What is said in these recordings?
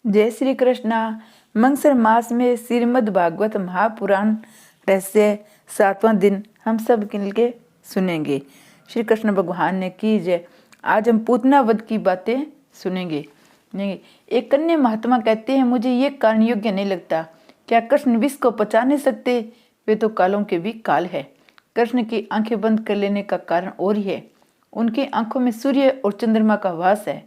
जय श्री कृष्णा। मंगसर मास में श्रीमद् भागवत महापुराण रहस्य 7वां दिन हम सब मिलके सुनेंगे। श्री कृष्ण भगवान ने की जय। आज हम पूतना वध की बातें सुनेंगे। एक कन्या महात्मा कहते हैं, मुझे ये कारण योग्य नहीं लगता। क्या कृष्ण विष को पचा नहीं सकते? वे तो कालों के भी काल है। कृष्ण की आंखें बंद कर लेने का कारण और ही है। उनकी आंखों में सूर्य और चंद्रमा का वास है।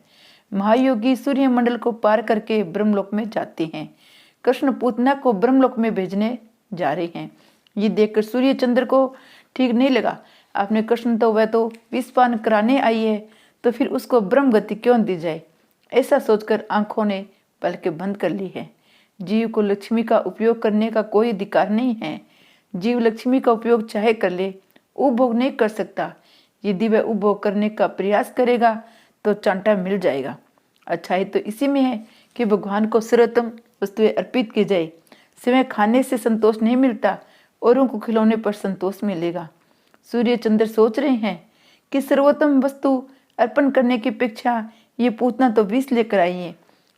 महायोगी सूर्य मंडल को पार करके ब्रह्मलोक में जाते हैं। कृष्ण पूतना को ब्रह्मलोक में भेजने जा रहे हैं। ये देखकर सूर्य चंद्र को ठीक नहीं लगा। आपने कृष्ण तो वह तो विषपान कराने आई है, तो फिर उसको ब्रह्म गति क्यों दी जाए? ऐसा सोचकर आंखों ने पलकें बंद कर ली है। जीव को लक्ष्मी का उपयोग करने का कोई अधिकार नहीं है। जीव लक्ष्मी का उपयोग चाहे कर ले, उपभोग नहीं कर सकता। यदि वह उपभोग करने का प्रयास करेगा तो चांटा मिल जाएगा। अच्छाई तो इसी में है कि भगवान को सर्वोत्तम वस्तुएं अर्पित की जाए। सिवाय खाने से संतोष नहीं मिलता, औरों को खिलौने पर संतोष मिलेगा। सूर्य चंद्र सोच रहे हैं कि सर्वोत्तम वस्तु अर्पण करने की अपेक्षा ये पूतना तो विष लेकर आई है।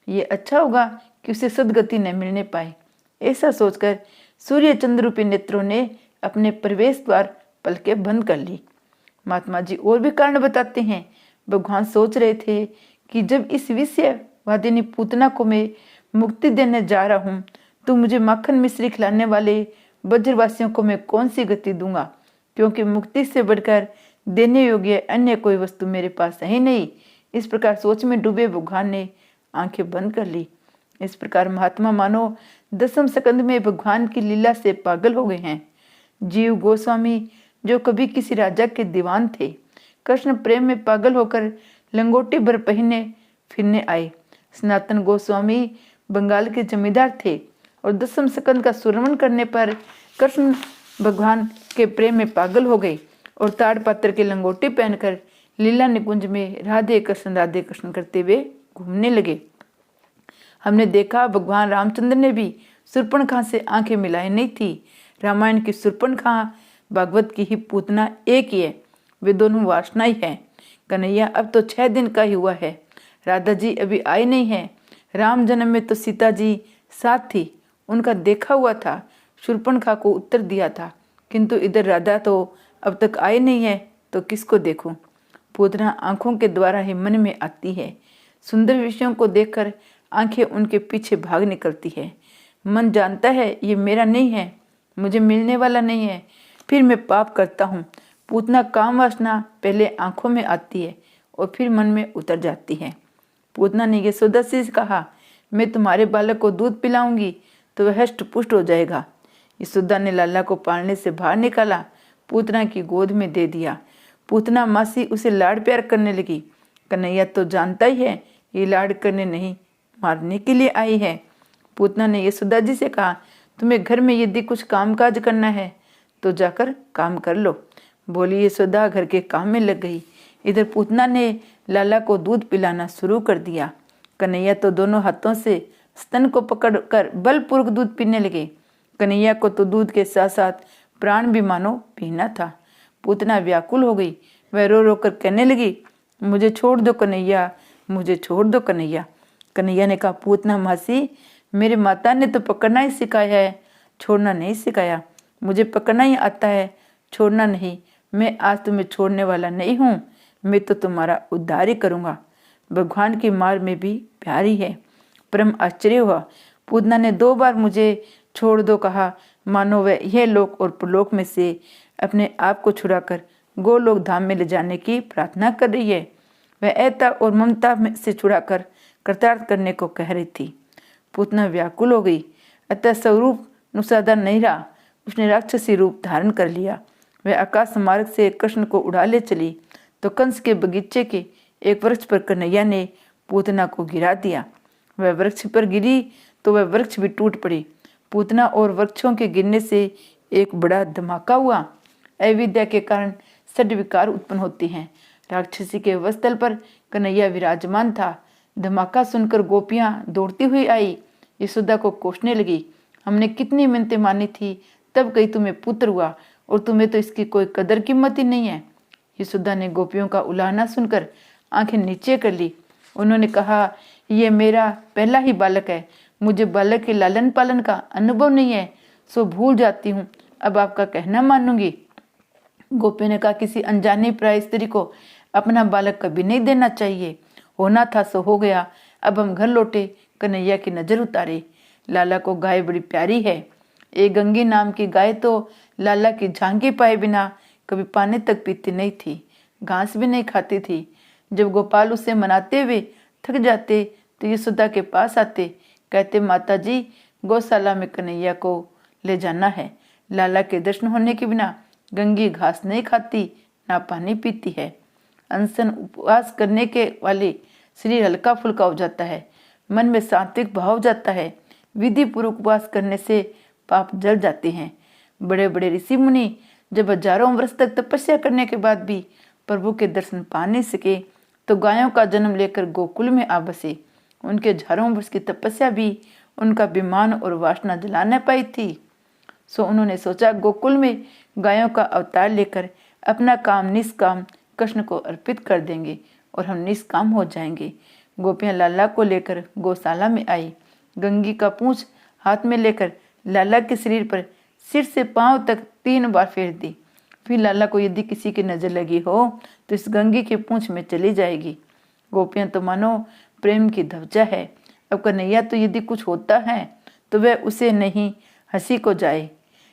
ये अच्छा होगा कि उसे सदगति न मिलने पाए। ऐसा सोचकर सूर्य चंद्र रूपी नेत्रों ने अपने प्रवेश द्वार पलकें बंद कर ली। महात्मा जी और भी कारण बताते हैं। भगवान सोच रहे थे कि जब इस विषयवादिनी पूतना को मैं मुक्ति देने जा रहा हूँ, तो मुझे माखन मिश्री खिलाने वाले ब्रजवासियों को मैं कौन सी गति दूंगा, क्योंकि मुक्ति से बढ़कर देने योग्य अन्य कोई वस्तु मेरे पास है ही नहीं। इस प्रकार सोच में डूबे भगवान ने आंखें बंद कर ली। इस प्रकार महात्मा मानो 10वें स्कंद में भगवान की लीला से पागल हो गए हैं। जीव गोस्वामी जो कभी किसी राजा के दीवान थे, कृष्ण प्रेम में पागल होकर लंगोटी भर पहने फिरने आए। सनातन गोस्वामी बंगाल के जमींदार थे और 10वें स्कंद का श्रवण करने पर कृष्ण भगवान के प्रेम में पागल हो गए और ताड़पत्र की लंगोटी पहनकर लीला निकुंज में राधे कृष्ण करते हुए घूमने लगे। हमने देखा भगवान रामचंद्र ने भी शूर्पणखा से आंखें मिलाई नहीं थी। रामायण की शूर्पणखा, भागवत की ही पूतना एक ही है। वे दोनों वासना ही है। कन्हैया अब तो 6 दिन का ही हुआ है। राधा जी अभी आई नहीं है। राम जन्म में तो सीता जी साथ थी, उनका देखा हुआ था, शूर्पणखा को उत्तर दिया था। किंतु इधर राधा तो अब तक आई नहीं है, तो किसको देखूं? पूतना आंखों के द्वारा ही मन में आती है। सुंदर विषयों को देखकर आंखें उनके पीछे भाग निकलती है। मन जानता है ये मेरा नहीं है, मुझे मिलने वाला नहीं है, फिर मैं पाप करता हूँ। पूतना काम वासना पहले आंखों में आती है और फिर मन में उतर जाती है। पूतना ने यशोदा से कहा, मैं तुम्हारे बालक को दूध पिलाऊंगी तो वह हष्ट पुष्ट हो जाएगा। यशोदा ने लाला को पालने से बाहर निकाला, पूतना की गोद में दे दिया। पूतना मासी उसे लाड़ प्यार करने लगी। कन्हैया तो जानता ही है ये लाड़ करने नहीं, मारने के लिए आई है। पूतना ने यशोदा जी से कहा, तुम्हें घर में यदि कुछ कामकाज करना है तो जाकर काम कर लो। बोली यशोदा घर के काम में लग गई। इधर पूतना ने लाला को दूध पिलाना शुरू कर दिया। कन्हैया तो दोनों हाथों से स्तन को पकड़कर बलपूर्वक दूध पीने लगे। कन्हैया को तो दूध के साथ साथ प्राण भी मानो पीना था। पूतना व्याकुल हो गई। वह रो रो कर कहने लगी, मुझे छोड़ दो कन्हैया, मुझे छोड़ दो कन्हैया। कन्हैया ने कहा, पूतना मासी, मेरे माता ने तो पकड़ना ही सिखाया है, छोड़ना नहीं सिखाया। मुझे पकड़ना ही आता है, छोड़ना नहीं। मैं आज तुम्हें छोड़ने वाला नहीं हूँ, मैं तो तुम्हारा उद्धार ही करूँगा। भगवान की मार में भी प्यारी है। परम आश्चर्य हुआ। पूतना ने 2 बार मुझे छोड़ दो कहा, मानो वह यह लोक और परलोक में से अपने आप को छुड़ाकर गोलोक धाम में ले जाने की प्रार्थना कर रही है। वह ऐता और ममता में से छुड़ाकर कृतार्थ करने को कह रही थी। पूतना व्याकुल हो गई। अतः स्वरूप नुसादार नहीं रहा, उसने राक्षसी रूप धारण कर लिया। वह आकाश मार्ग से कृष्ण को उड़ा ले चली तो कंस के बगीचे के एक वृक्ष पर कन्हैया ने पूतना को गिरा दिया। वह वृक्ष पर गिरी तो वह वृक्ष भी टूट पड़ी। पूतना और वृक्षों के गिरने से एक बड़ा धमाका हुआ। अविद्या के कारण षड विकार उत्पन्न होती हैं। राक्षसी के वस्तल पर कन्हैया विराजमान था। धमाका सुनकर गोपियां दौड़ती हुई आई, यशोदा को कोसने लगी, हमने कितनी मिन्नतें मानी थी, तब कहीं तुम्हें पुत्र हुआ और तुम्हें तो इसकी कोई कदर कीमत ही नहीं है। यशोदा ने गोपियों का उलाहना सुनकर आंखें नीचे कर ली। उन्होंने कहा, ये मेरा पहला ही बालक है, मुझे बालक के लालन पालन का अनुभव नहीं है, सो भूल जाती हूँ, अब आपका कहना मानूंगी। गोपी ने कहा, किसी अनजानी प्राय स्त्री को अपना बालक कभी नहीं देना चाहिए। होना था सो हो गया, अब हम घर लौटे। कन्हैया की नजर उतारी। लाला को गाय बड़ी प्यारी है। एक गंगी नाम की गाय तो लाला की झांकी पाए बिना कभी पानी तक पीती नहीं थी, घास भी नहीं खाती थी। जब गोपाल उसे मनाते हुए थक जाते तो यशोदा के पास आते, कहते, माता जी गौशाला में कन्हैया को ले जाना है। लाला के दर्शन होने के बिना गंगी घास नहीं खाती, ना पानी पीती है। अनशन उपवास करने के वाले शरीर हल्का फुल्का हो जाता है, मन में सात्विक भाव हो जाता है। विधि पूर्वक उपवास करने से पाप जल जाते हैं। बड़े बड़े ऋषि मुनि जब हजारों वर्ष तक तपस्या करने के बाद भी प्रभु के दर्शन पा नहीं सके तो गायों का जन्म लेकर गोकुल में आ बसे। उनके हजारों वर्ष की तपस्या भी उनका विमान और वासना जला न पाई थी। सो उन्होंने सोचा, गोकुल में गायों का अवतार लेकर अपना काम निष्काम कृष्ण को अर्पित कर देंगे और हम निष्काम हो जाएंगे। गोपियां लाला को लेकर गौशाला में आई। गंगी का पूंछ हाथ में लेकर लाला के शरीर पर सिर से पांव तक 3 बार फेर दी। फिर लाला को यदि किसी की नजर लगी हो तो इस गंगी के पूंछ में चली जाएगी। गोपियां तो मानो प्रेम की ध्वजा है। अब कन्हैया तो यदि कुछ होता है तो वह उसे नहीं, हंसी को जाए।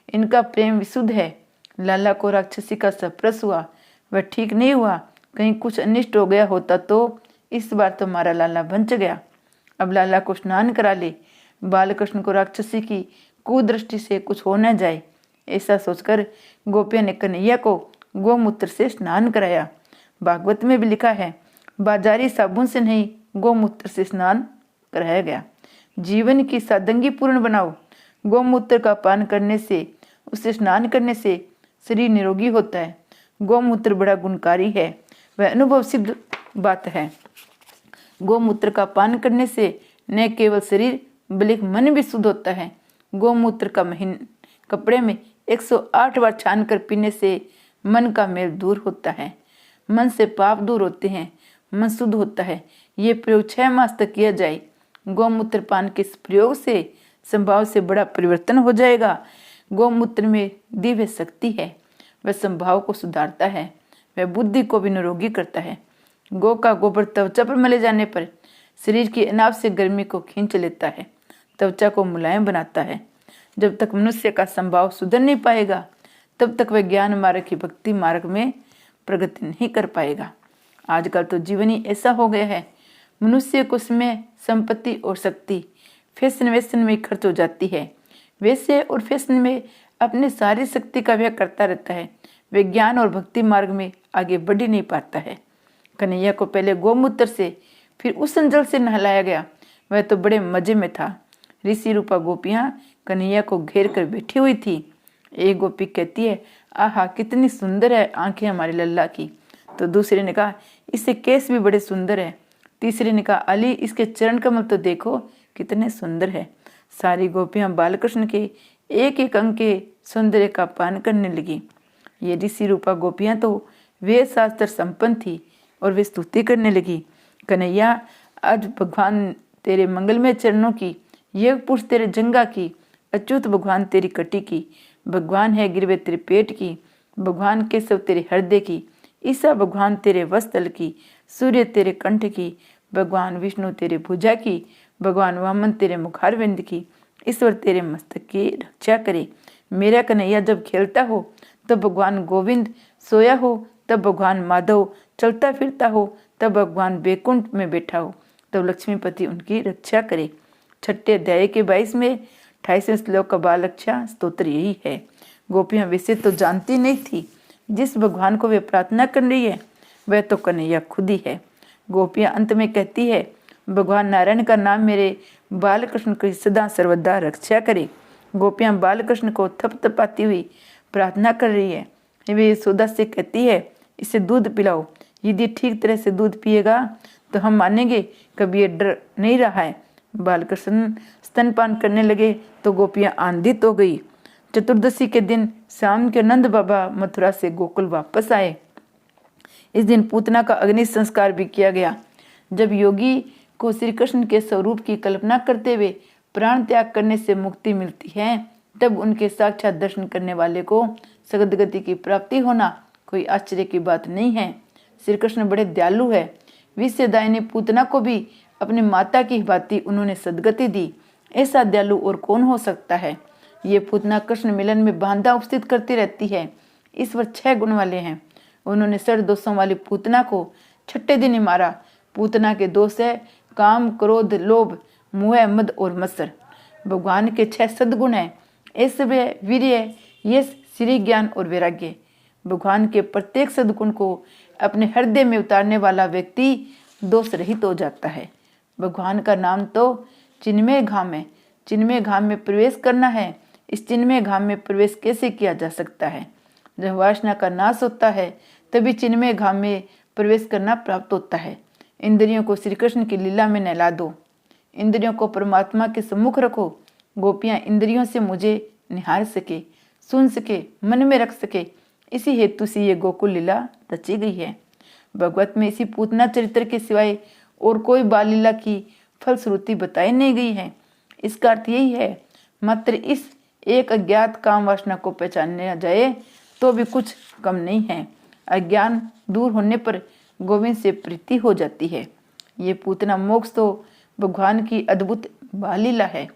इनका प्रेम विशुद्ध है। लाला को राक्षसी का सप्रस हुआ, वह ठीक नहीं हुआ। कहीं कुछ अनिष्ट हो गया होता तो इस बार तो हमारा लाला बच गया। अब लाला को स्नान करा ले, बालकृष्ण को राक्षसी की कुदृष्टि से कुछ हो न जाए। ऐसा सोचकर गोपिया ने कन्हैया को गोमूत्र से स्नान कराया। भागवत में भी लिखा है, बाजारी साबुन से नहीं गोमूत्र से स्नान कराया गया। जीवन की सादगी पूर्ण बनाओ। गोमूत्र का पान करने से, उसे स्नान करने से शरीर निरोगी होता है। गोमूत्र बड़ा गुणकारी है, वह अनुभव सिद्ध बात है। गोमूत्र का पान करने से न केवल शरीर बल्कि मन भी शुद्ध होता है। गोमूत्र का कपड़े में 108 बार छान कर पीने से मन का मेल दूर होता है, मन से पाप दूर होते हैं, मन शुद्ध होता है। ये प्रयोग 6 मास तक किया जाए। गोमूत्र पान के इस प्रयोग से संभाव से बड़ा परिवर्तन हो जाएगा। गोमूत्र में दिव्य शक्ति है, वह संभाव को सुधारता है, वह बुद्धि को भी निरोगी करता है। गौ का गोबर त्वचा पर मले जाने पर शरीर की अनाव से गर्मी को खींच लेता है, त्वचा को मुलायम बनाता है। जब तक मनुष्य का संभाव सुधर नहीं पाएगा तब तक वह ज्ञान मार्ग की भक्ति मार्ग में प्रगति नहीं कर पाएगा। आजकल तो जीवन ही ऐसा हो गया है, मनुष्य को उसमें संपत्ति और शक्ति फैशन वैसन में खर्च हो जाती है। वैसे और फैशन में अपनी सारी शक्ति का व्यय करता रहता है, वे ज्ञान और भक्ति मार्ग में आगे बढ़ ही नहीं पाता है। कन्हैया को पहले गोमूत्र से फिर उस जल से नहलाया गया, वह तो बड़े मजे में था। ऋषि रूपा गोपियां कन्हैया को घेर कर बैठी हुई थी। एक गोपी कहती है, आहा कितनी सुंदर है आंखें हमारे लल्ला की। तो दूसरे ने कहा, इससे केस भी बड़े सुंदर है। तीसरे ने कहा, अली इसके चरण कमल तो देखो कितने सुंदर है। सारी गोपियां बालकृष्ण के एक एक अंग के सौंदर्य का पान करने लगी। ये ऋषि रूपा गोपियां तो वेद शास्त्र संपन्न थी और वे स्तुति करने लगी। कन्हैया आज भगवान तेरे मंगलमय चरणों की, यह पुरुष तेरे जंगा की, अच्युत भगवान तेरी कटी की, भगवान है गिरवे तेरे पेट की, भगवान केशव तेरे हृदय की, ईसा भगवान तेरे वस्तल की, सूर्य तेरे कंठ की, भगवान विष्णु तेरे भुजा की, भगवान वामन तेरे मुखारविंद की, ईश्वर तेरे मस्तक की रक्षा करे। मेरा कन्हैया जब खेलता हो तब भगवान गोविंद, सोया हो तब भगवान माधव, चलता फिरता हो तब भगवान बैकुंठ में बैठा हो, तब लक्ष्मीपति उनकी रक्षा करे। 6ठे अध्याय के 22 में 28वें श्लोक का बाल रक्षा स्तोत्र यही है। गोपियां वैसे तो जानती नहीं थी, जिस भगवान को वे प्रार्थना कर रही है वह तो कन्हैया खुद ही है। गोपियां अंत में कहती है, भगवान नारायण का नाम मेरे बालकृष्ण की सदा सर्वदा रक्षा करे। गोपियां बालकृष्ण को थपथपाती हुई प्रार्थना कर रही है। वे यशोदा से कहती है, इसे दूध पिलाओ, यदि ठीक तरह से दूध पिएगा तो हम मानेंगे कभी ये डर नहीं रहा है। बालकृष्ण स्तनपान करने लगे तो गोपियां आनंदित हो गई। चतुर्दशी के दिन शाम के नंद बाबा मथुरा से गोकुल वापस आए। इस दिन पूतना का अग्नि संस्कार भी किया गया। जब योगी को श्री कृष्ण के स्वरूप की कल्पना करते हुए प्राण त्याग करने से मुक्ति मिलती है, तब उनके साक्षात दर्शन करने वाले को सद्गति की प्राप्ति होना कोई आश्चर्य की बात नहीं है। श्री कृष्ण बड़े दयालु है। विषयदायिनी पूतना को भी अपनी माता की भांति उन्होंने सद्गति दी। ऐसा दयालु और कौन हो सकता है। ये पूतना कृष्ण मिलन में बांधा उपस्थित करती रहती है। ईश्वर 6 गुण वाले हैं। उन्होंने 6 दोषों वाली पूतना को 6ठे दिन ही मारा। पूतना के दोष है काम, क्रोध, लोभ, मोह, मद और मत्सर। भगवान के 6 सद्गुण है ऐश्वर्य, वीर्य, यश, श्री ज्ञान और वैराग्य। भगवान के प्रत्येक सद्गुण को अपने हृदय में उतारने वाला व्यक्ति दोष रहित हो जाता है। भगवान का नाम तो चिन्मय धाम है। चिन्मय धाम में प्रवेश करना है। इस चिन्मय धाम में प्रवेश कैसे किया जा सकता है? जब वासना का नाश होता है तभी चिन्मय धाम में प्रवेश करना प्राप्त होता है। इंद्रियों को श्री कृष्ण की लीला में नहला दो। इंद्रियों को परमात्मा के सम्मुख रखो। गोपियां इंद्रियों से मुझे निहार सके, सुन सके, मन में रख सके, इसी हेतु से ये गोकुल लीला रची गई है। भगवत में इसी पूतना चरित्र के सिवाय और कोई बाल लीला की फलश्रुति बताई नहीं गई है। इसका अर्थ यही है, मात्र इस एक अज्ञात काम वासना को पहचानने जाए तो भी कुछ कम नहीं है। अज्ञान दूर होने पर गोविंद से प्रीति हो जाती है। ये पूतना मोक्ष तो भगवान की अद्भुत बाल लीला है।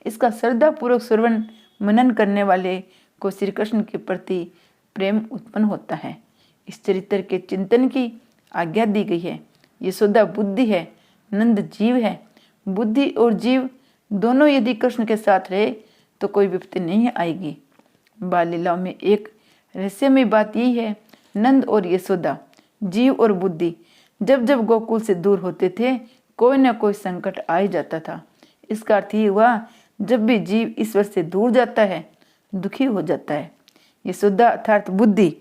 इसका श्रद्धा पूर्वक श्रवण मनन करने वाले को श्री कृष्ण के प्रति प्रेम उत्पन्न होता है। इस चरित्र के चिंतन की आज्ञा दी गई है। यशोदा बुद्धि है, नंद जीव है। बुद्धि और जीव दोनों यदि कृष्ण के साथ रहे तो कोई विपत्ति नहीं आएगी। बाल लीलाओं में एक रहस्यमय बात यही है, नंद और यशोदा, जीव और बुद्धि जब जब गोकुल से दूर होते थे कोई न कोई संकट आ ही जाता था। इसका अर्थ ये हुआ, जब भी जीव ईश्वर से दूर जाता है दुखी हो जाता है। यशोदा अर्थात बुद्धि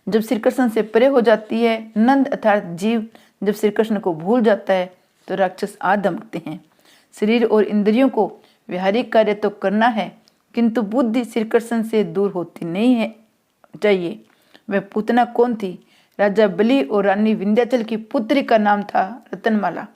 जब श्री कृष्ण से परे हो जाती है, नंद अर्थात जीव जब श्री कृष्ण को भूल जाता है तो राक्षस आ धमकते हैं। शरीर और इंद्रियों को व्यावहारिक कार्य तो करना है, किंतु बुद्धि श्री कृष्ण से दूर होती नहीं है चाहिए। वह पूतना कौन थी? राजा बलि और रानी विंध्याचल की पुत्री का नाम था रतनमाला।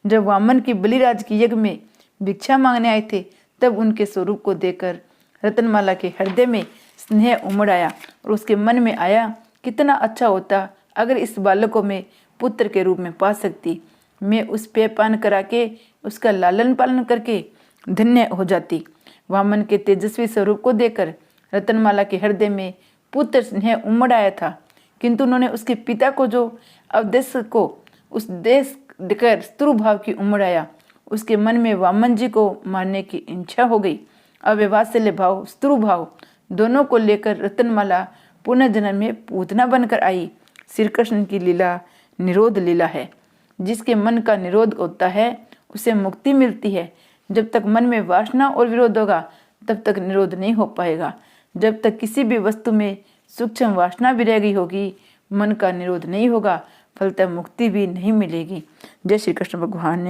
जब वामन की बलिराज की यज्ञ में भिक्षा मांगने आए थे तब उनके स्वरूप को देखकर रतनमाला के हृदय में स्नेह उमड़ आया और उसके मन में आया, कितना अच्छा होता अगर इस बालक को मैं पुत्र के रूप में पा सकती। मैं उस पे पान करा के उसका लालन पालन करके धन्य हो जाती। वामन के तेजस्वी स्वरूप को देखकर रतनमाला के हृदय में पुत्र स्नेह उमड़ आया था, किंतु उन्होंने उसके पिता को जो अवदेश को उस देश देकर शत्रु भाव की उमड़ आया। उसके मन में वामन जी को मारने की इच्छा हो गई। अब वात्सल्य भाव, शत्रु भाव दोनों को लेकर रतनमाला पुनर्जन्म में पूतना बनकर आई। श्री कृष्ण की लीला निरोध लीला है। जिसके मन का निरोध होता है उसे मुक्ति मिलती है। जब तक मन में वासना और विरोध होगा तब तक निरोध नहीं हो पाएगा। जब तक किसी भी वस्तु में सूक्ष्म वासना भी रह गई होगी, मन का निरोध नहीं होगा, फलतः मुक्ति भी नहीं मिलेगी। जय श्री कृष्ण भगवान।